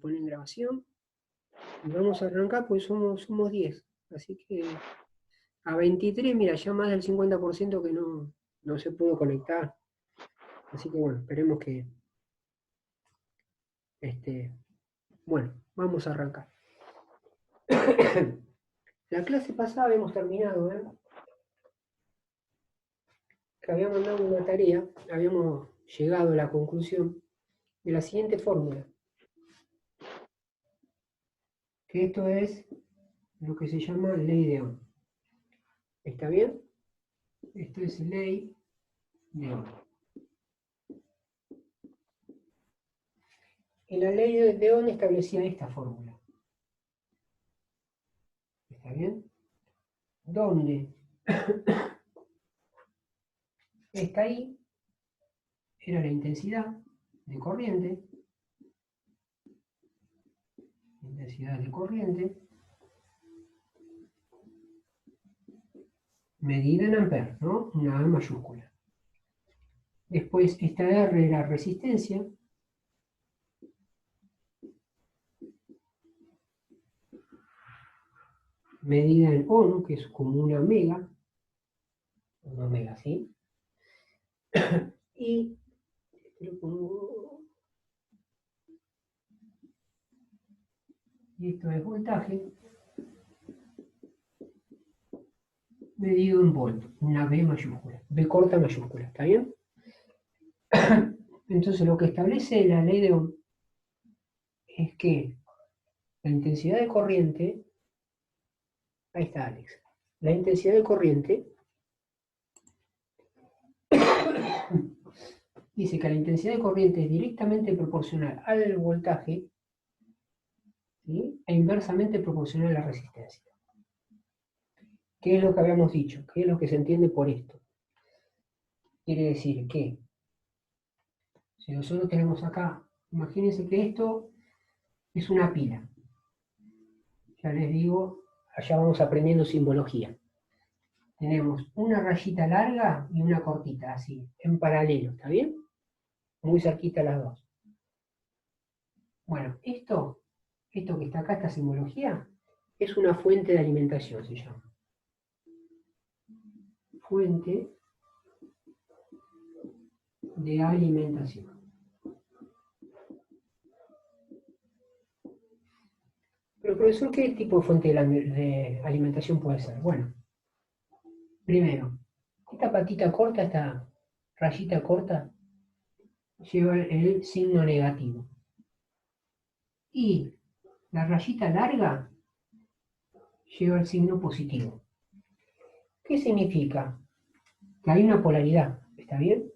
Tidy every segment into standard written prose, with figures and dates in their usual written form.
poner en grabación. Y vamos a arrancar, pues somos 10. Así que a 23, mira, ya más del 50% que no se pudo conectar. Así que bueno, esperemos que... bueno, vamos a arrancar. La clase pasada habíamos terminado, que habíamos dado una tarea, habíamos llegado a la conclusión de la siguiente fórmula. Que esto es lo que se llama ley de Ohm. ¿Está bien? Esto es ley de Ohm. Y la ley de Ohm establecía esta fórmula. ¿Está bien? Donde esta I era la intensidad de corriente, medida en amperes, ¿no? Una A mayúscula. Después esta R era resistencia, medida en ohm, que es como una omega, ¿sí? Y esto es voltaje medido en volt, una B mayúscula, B corta mayúscula, ¿está bien? Entonces lo que establece la ley de Ohm es que la intensidad de corriente, ahí está Alex, la intensidad de corriente dice que la intensidad de corriente es directamente proporcional al voltaje, ¿sí? E inversamente proporcional a la resistencia. ¿Qué es lo que habíamos dicho? ¿Qué es lo que se entiende por esto? Quiere decir que si nosotros tenemos acá, imagínense que esto es una pila. Ya les digo, allá vamos aprendiendo simbología. Tenemos una rayita larga y una cortita, así, en paralelo, ¿está bien? Muy cerquita las dos. Bueno, esto que está acá, esta simbología, es una fuente de alimentación, se llama. Fuente de alimentación. Pero profesor, ¿qué tipo de fuente de alimentación puede ser? Bueno, primero, esta patita corta, esta rayita corta, lleva el signo negativo. Y la rayita larga lleva el signo positivo. ¿Qué significa? Que hay una polaridad, ¿está bien?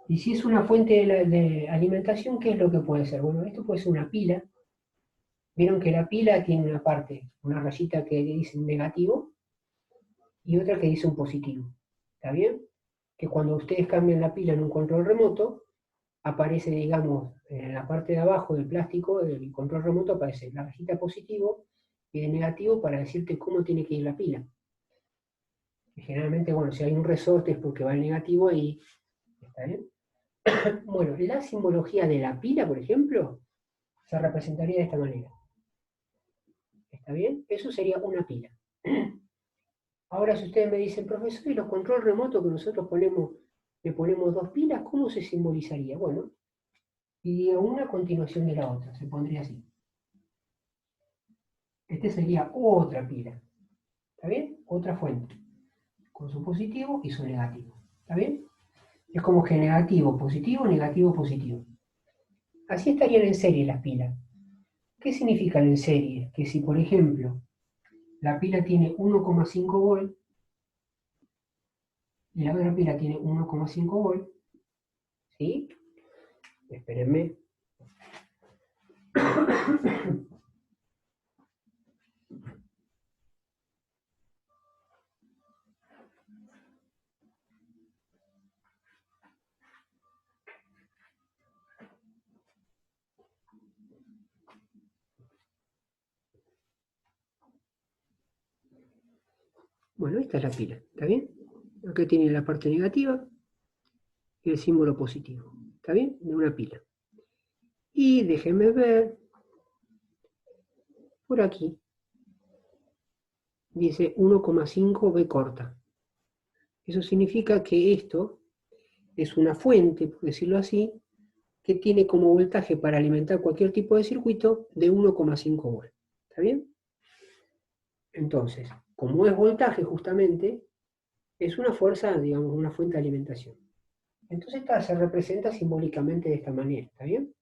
Y si es una fuente de alimentación, ¿qué es lo que puede ser? Bueno, esto puede ser una pila. Vieron que la pila tiene una parte, una rayita que dice un negativo y otra que dice un positivo. ¿Está bien? Que cuando ustedes cambian la pila en un control remoto, aparece, digamos, en la parte de abajo del plástico del control remoto aparece la rayita positivo y de negativo para decirte cómo tiene que ir la pila. Y generalmente, bueno, si hay un resorte es porque va el negativo ahí. ¿Está bien? Bueno, la simbología de la pila, por ejemplo, se representaría de esta manera. ¿Está bien? Eso sería una pila. Ahora, si ustedes me dicen, profesor, y los control remotos que nosotros le ponemos dos pilas, ¿cómo se simbolizaría? Bueno, y una a continuación de la otra, se pondría así. Este sería otra pila. ¿Está bien? Otra fuente. Con su positivo y su negativo. ¿Está bien? Es como que negativo, positivo, negativo, positivo. Así estarían en serie las pilas. ¿Qué significan en serie? Que si, por ejemplo, la pila tiene 1,5 volt y la otra pila tiene 1,5 volt, ¿sí? Espérenme. Bueno, esta es la pila, ¿está bien? Acá tiene la parte negativa y el símbolo positivo, ¿está bien? De una pila. Y déjenme ver, por aquí, dice 1,5 B corta. Eso significa que esto es una fuente, por decirlo así, que tiene como voltaje para alimentar cualquier tipo de circuito de 1,5 volt. ¿Está bien? Entonces, como es voltaje justamente, es una fuerza, digamos, una fuente de alimentación. Entonces esta se representa simbólicamente de esta manera, ¿está bien?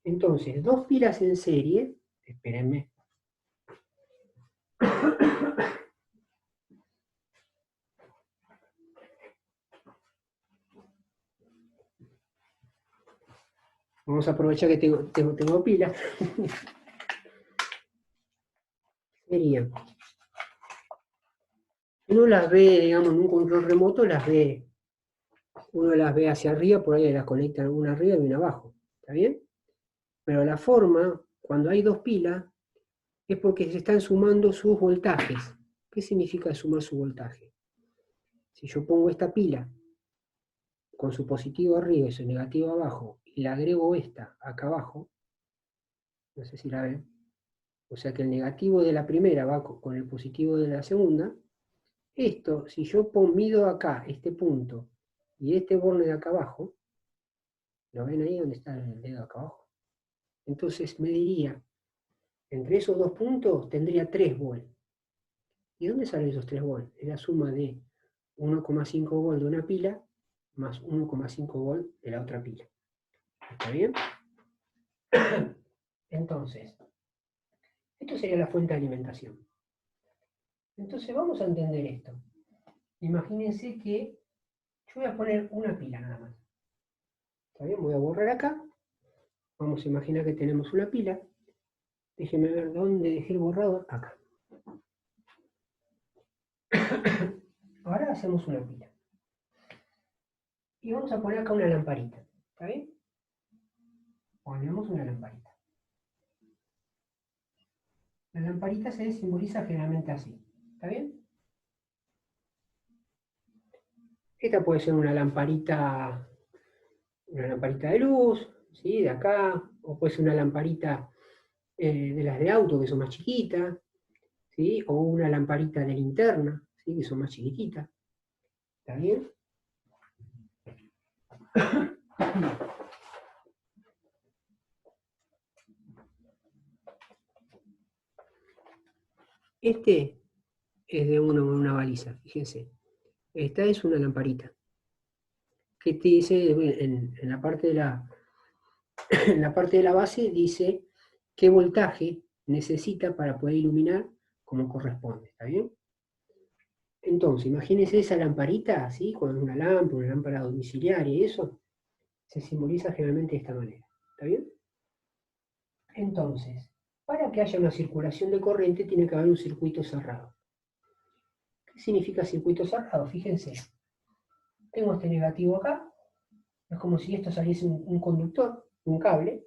Entonces, dos pilas en serie, espérenme. Vamos a aprovechar que tengo pilas. Serían. Uno las ve, digamos, en un control remoto, uno las ve hacia arriba, por ahí las conectan una arriba y una abajo, ¿está bien? Pero la forma, cuando hay dos pilas, es porque se están sumando sus voltajes. ¿Qué significa sumar su voltaje? Si yo pongo esta pila con su positivo arriba y su negativo abajo, y le agrego esta acá abajo, no sé si la ven, o sea que el negativo de la primera va con el positivo de la segunda, esto, si yo mido acá este punto y este borde de acá abajo, ¿lo ven ahí donde está el dedo acá abajo? Entonces mediría, entre esos dos puntos tendría 3 volts. ¿Y dónde salen esos 3 volts? Es la suma de 1,5 volts de una pila más 1,5 volts de la otra pila. ¿Está bien? Entonces, esto sería la fuente de alimentación. Entonces vamos a entender esto. Imagínense que yo voy a poner una pila nada más. ¿Está bien? Voy a borrar acá. Vamos a imaginar que tenemos una pila. Déjenme ver dónde dejé el borrador. Acá. Ahora hacemos una pila. Y vamos a poner acá una lamparita. ¿Está bien? Ponemos una lamparita. La lamparita se simboliza generalmente así. ¿Está bien? Esta puede ser una lamparita de luz, ¿sí? De acá, o puede ser una lamparita de las de auto, que son más chiquitas, ¿sí? O una lamparita de linterna, ¿sí? Que son más chiquititas. ¿Está bien? Este es de una baliza, fíjense. Esta es una lamparita. Que te dice, en la parte de en la parte de la base, dice qué voltaje necesita para poder iluminar como corresponde. ¿Está bien? Entonces, imagínense esa lamparita, ¿sí? Con una lámpara domiciliaria y eso, se simboliza generalmente de esta manera. ¿Está bien? Entonces, para que haya una circulación de corriente tiene que haber un circuito cerrado. ¿Qué significa circuito cerrado? Fíjense, tengo este negativo acá, es como si esto saliese un conductor, un cable,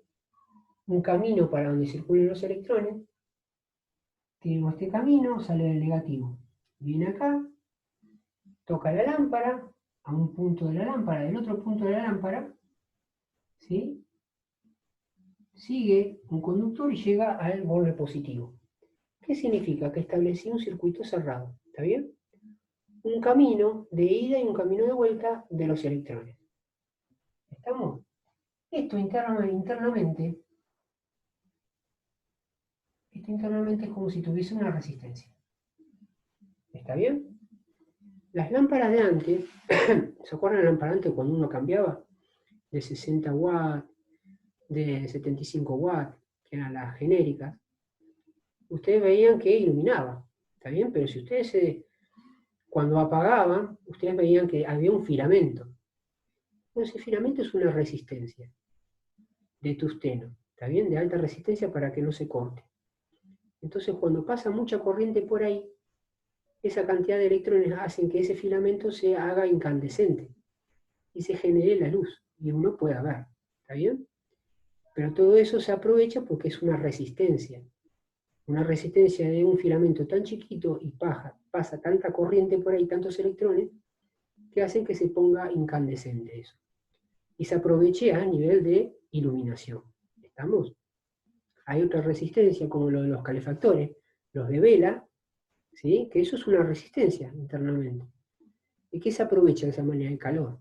un camino para donde circulen los electrones. Tengo este camino, sale del negativo. Viene acá, toca la lámpara, a un punto de la lámpara, del otro punto de la lámpara, ¿sí? Sigue un conductor y llega al borde positivo. ¿Qué significa? Que establecí un circuito cerrado. ¿Está bien? Un camino de ida y un camino de vuelta de los electrones. ¿Estamos? Esto internamente es como si tuviese una resistencia. ¿Está bien? Las lámparas de antes, ¿se acuerdan de la lámpara antes cuando uno cambiaba? De 60 watts, de 75 watts, que eran las genéricas. Ustedes veían que iluminaba, ¿está bien? Pero si ustedes cuando apagaban, ustedes veían que había un filamento. Bueno, ese filamento es una resistencia de tungsteno, ¿está bien? De alta resistencia para que no se corte. Entonces, cuando pasa mucha corriente por ahí, esa cantidad de electrones hacen que ese filamento se haga incandescente y se genere la luz y uno pueda ver, ¿está bien? Pero todo eso se aprovecha porque es una resistencia de un filamento tan chiquito y pasa tanta corriente por ahí, tantos electrones, que hacen que se ponga incandescente eso. Y se aproveche a nivel de iluminación. ¿Estamos? hay otra resistencia, como lo de los calefactores, los de vela, ¿sí? Que eso es una resistencia internamente. ¿Y qué se aprovecha de esa manera? El calor.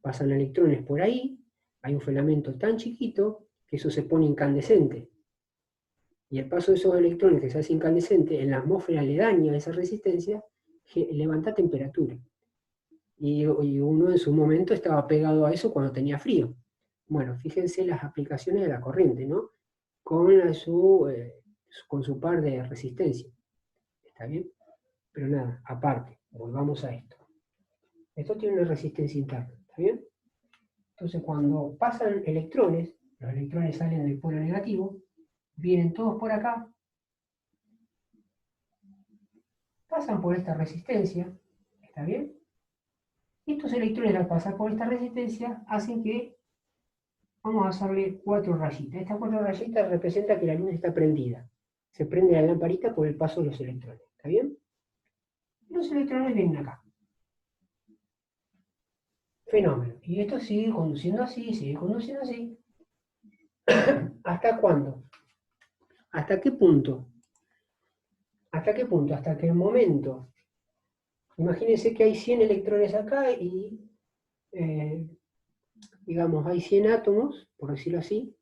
Pasan electrones por ahí, hay un filamento tan chiquito que eso se pone incandescente. Y el paso de esos electrones que se hace incandescente en la atmósfera aledaña a esa resistencia levanta temperatura. Y uno en su momento estaba pegado a eso cuando tenía frío. Bueno, fíjense las aplicaciones de la corriente, ¿no? Con su par de resistencia. ¿Está bien? Pero nada, aparte, volvamos a esto. Esto tiene una resistencia interna, ¿está bien? Entonces, cuando pasan electrones, los electrones salen del polo negativo, vienen todos por acá, pasan por esta resistencia, ¿está bien? Y estos electrones al pasar por esta resistencia hacen que, vamos a hacerle 4 rayitas. Estas 4 rayitas representan que la luz está prendida. Se prende la lamparita por el paso de los electrones, ¿está bien? Los electrones vienen acá. Fenómeno. Y esto sigue conduciendo así, sigue conduciendo así. ¿Hasta cuándo? ¿Hasta qué punto? ¿Hasta qué punto? Hasta que el momento. Imagínense que hay 100 electrones acá y, digamos, hay 100 átomos, por decirlo así,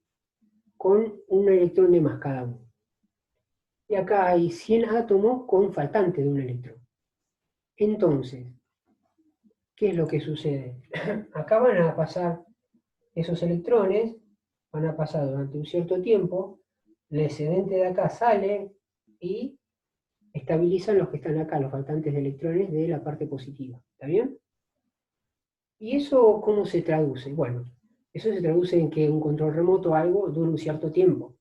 con un electrón de más cada uno. Y acá hay 100 átomos con faltante de un electrón. Entonces, ¿qué es lo que sucede? Acá van a pasar esos electrones, van a pasar durante un cierto tiempo, el excedente de acá sale y estabilizan los que están acá, los faltantes de electrones de la parte positiva. ¿Está bien? ¿Y eso cómo se traduce? Bueno, eso se traduce en que un control remoto algo dura un cierto tiempo.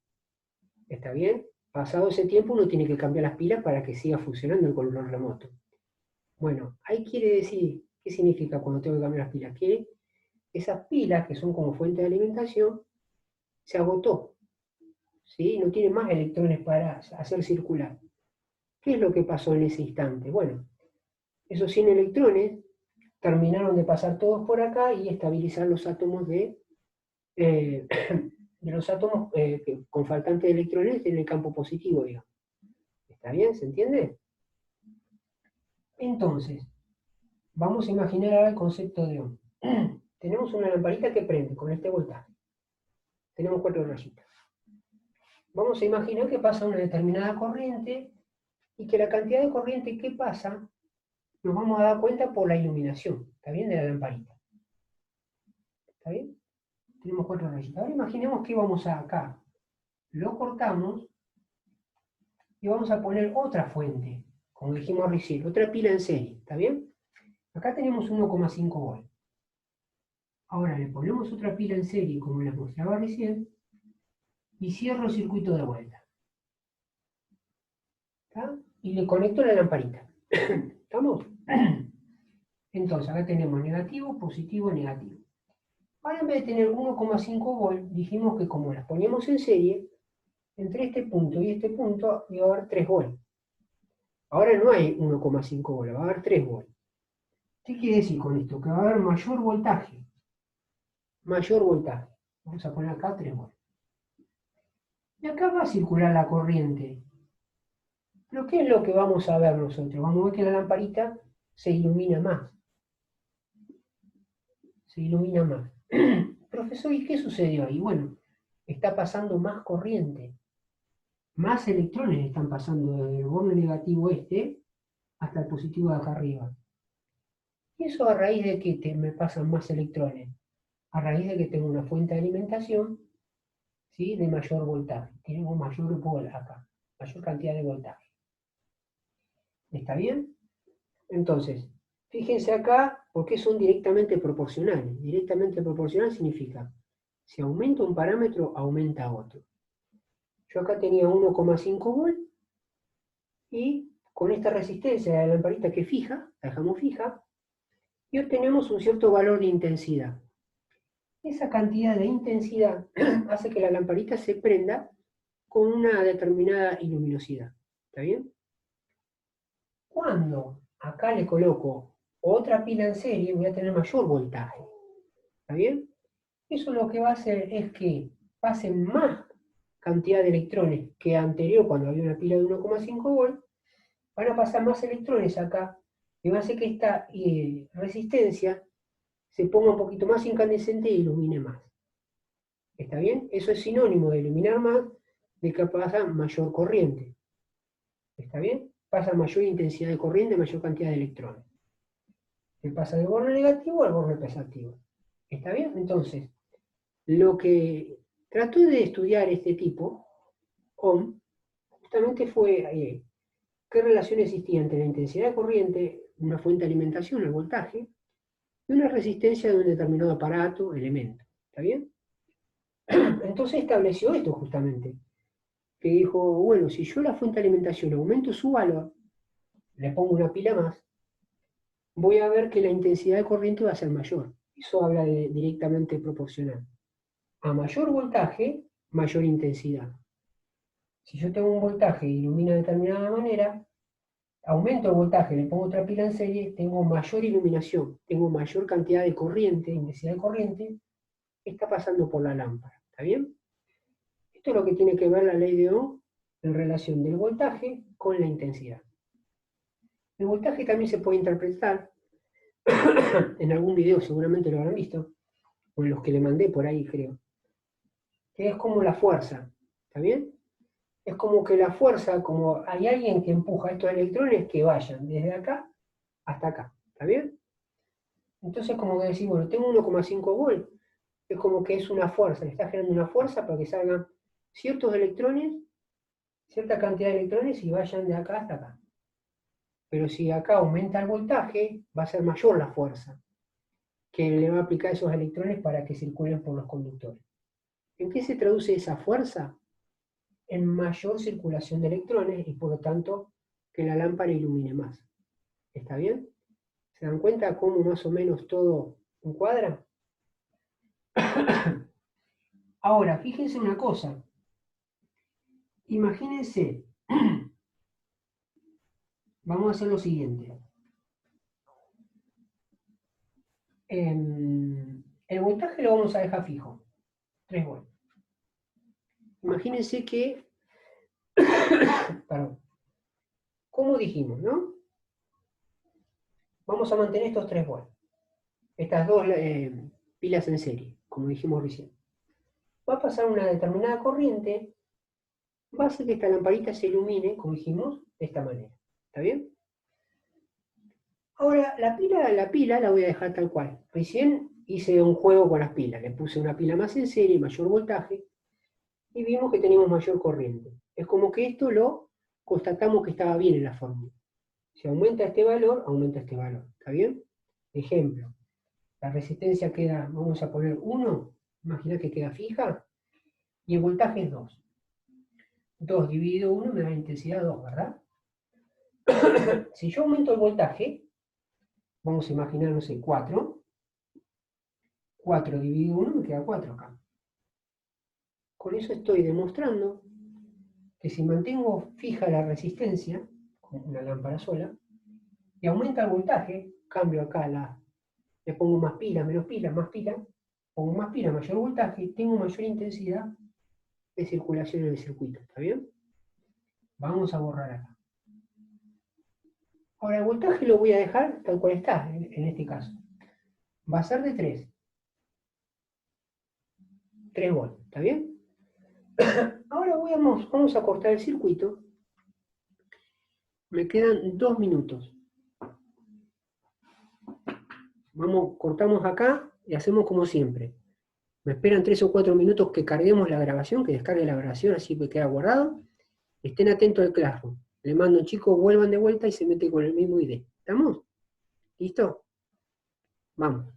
¿Está bien? Pasado ese tiempo uno tiene que cambiar las pilas para que siga funcionando el control remoto. Bueno, ahí quiere decir, ¿qué significa cuando tengo que cambiar las pilas? Que esas pilas, que son como fuente de alimentación, se agotó. ¿Sí? No tiene más electrones para hacer circular. ¿Qué es lo que pasó en ese instante? Bueno, esos 100 electrones terminaron de pasar todos por acá y estabilizar los átomos de los átomos con faltante de electrones en el campo positivo, digamos. ¿Está bien? ¿Se entiende? Entonces, vamos a imaginar ahora el concepto de Ohm. Tenemos una lamparita que prende con este voltaje. Tenemos 4 rayitas. Vamos a imaginar que pasa una determinada corriente y que la cantidad de corriente que pasa nos vamos a dar cuenta por la iluminación, ¿está bien? De la lamparita. ¿Está bien? Tenemos 4 rayitas. Ahora imaginemos que vamos a acá, lo cortamos y vamos a poner otra fuente, como dijimos recién, otra pila en serie, ¿está bien? Acá tenemos 1,5 volt. Ahora le ponemos otra pila en serie, como les mostraba recién, y cierro el circuito de vuelta. ¿Está? Y le conecto la lamparita. ¿Estamos? Entonces, acá tenemos negativo, positivo, negativo. Ahora en vez de tener 1,5 volt, dijimos que como las poníamos en serie, entre este punto y este punto iba a haber 3 volt. Ahora no hay 1,5 volt, va a haber 3 volt. ¿Qué quiere decir con esto? Que va a haber mayor voltaje. Mayor voltaje. Vamos a poner acá 3 volt. Y acá va a circular la corriente. ¿Pero qué es lo que vamos a ver nosotros? Vamos a ver que la lamparita se ilumina más. Se ilumina más. Profesor, ¿y qué sucedió ahí? Bueno, está pasando más corriente. Más electrones están pasando desde el borde negativo este hasta el positivo de acá arriba. ¿Y eso a raíz de que me pasan más electrones? A raíz de que tengo una fuente de alimentación, ¿sí? De mayor voltaje. Tenemos mayor volt acá, mayor cantidad de voltaje. ¿Está bien? Entonces, fíjense acá, porque son directamente proporcionales. Directamente proporcional significa, si aumenta un parámetro, aumenta otro. Yo acá tenía 1,5 volt y con esta resistencia de la lamparita que fija, la dejamos fija, y obtenemos un cierto valor de intensidad. Esa cantidad de intensidad hace que la lamparita se prenda con una determinada luminosidad. ¿Está bien? Cuando acá le coloco otra pila en serie, voy a tener mayor voltaje. ¿Está bien? Eso lo que va a hacer es que pase más cantidad de electrones que anterior, cuando había una pila de 1,5 volt, van a pasar más electrones acá, y va a hacer que esta resistencia se ponga un poquito más incandescente e ilumine más. ¿Está bien? Eso es sinónimo de iluminar más, de que pasa mayor corriente. ¿Está bien? Pasa mayor intensidad de corriente, mayor cantidad de electrones. Se pasa del borne negativo al borne positivo. ¿Está bien? Entonces, lo que trató de estudiar este tipo, Ohm, justamente fue qué relación existía entre la intensidad de corriente, una fuente de alimentación, el voltaje, y una resistencia de un determinado aparato, elemento. ¿Está bien? Entonces estableció esto justamente, que dijo, bueno, si yo la fuente de alimentación aumento su valor, le pongo una pila más, voy a ver que la intensidad de corriente va a ser mayor. Eso habla de directamente proporcional. A mayor voltaje, mayor intensidad. Si yo tengo un voltaje y ilumina de determinada manera, aumento el voltaje, le pongo otra pila en serie, tengo mayor iluminación, tengo mayor cantidad de corriente, intensidad de corriente, que está pasando por la lámpara. ¿Está bien? Esto es lo que tiene que ver la ley de Ohm en relación del voltaje con la intensidad. El voltaje también se puede interpretar, en algún video seguramente lo habrán visto, o en los que le mandé por ahí creo, que es como la fuerza. ¿Está bien? Es como que la fuerza, como hay alguien que empuja estos electrones que vayan desde acá hasta acá, ¿está bien? Entonces como que decís, bueno, tengo 1,5 volt, es como que es una fuerza, le está generando una fuerza para que salgan ciertos electrones, cierta cantidad de electrones y vayan de acá hasta acá. Pero si acá aumenta el voltaje, va a ser mayor la fuerza que le va a aplicar esos electrones para que circulen por los conductores. ¿En qué se traduce esa fuerza? En mayor circulación de electrones y por lo tanto que la lámpara ilumine más. ¿Está bien? ¿Se dan cuenta cómo más o menos todo encuadra? Ahora, fíjense una cosa. Imagínense, vamos a hacer lo siguiente. El voltaje lo vamos a dejar fijo, 3 volts. Imagínense que, perdón, como dijimos, ¿no? Vamos a mantener estos 3 volts. Estas dos pilas en serie, como dijimos recién. Va a pasar una determinada corriente, va a hacer que esta lamparita se ilumine, como dijimos, de esta manera. ¿Está bien? Ahora, la pila la voy a dejar tal cual. Recién hice un juego con las pilas. Le puse una pila más en serie, mayor voltaje, y vimos que teníamos mayor corriente. Es como que esto lo constatamos que estaba bien en la fórmula. Si aumenta este valor, aumenta este valor. ¿Está bien? Ejemplo. La resistencia queda, vamos a poner 1, imagina que queda fija, y el voltaje es 2. 2 dividido 1 me da la intensidad 2, ¿verdad? Si yo aumento el voltaje, vamos a imaginar, no sé, 4. 4 dividido 1 me queda 4 acá. Con eso estoy demostrando que si mantengo fija la resistencia, con una lámpara sola, y aumenta el voltaje, cambio acá le pongo más pila, menos pila, más pila, pongo más pila, mayor voltaje, tengo mayor intensidad de circulación en el circuito, ¿está bien? Vamos a borrar acá. Ahora el voltaje lo voy a dejar tal cual está, en este caso. Va a ser de 3 volts, ¿está bien? Ahora vamos a cortar el circuito. Me quedan 2 minutos. Cortamos acá y hacemos como siempre. Me esperan 3 o 4 minutos que carguemos la grabación, que descargue la grabación, así que queda guardado. Estén atentos al Classroom. Le mando, chicos, vuelvan de vuelta y se meten con el mismo ID. ¿Estamos? ¿Listo? Vamos.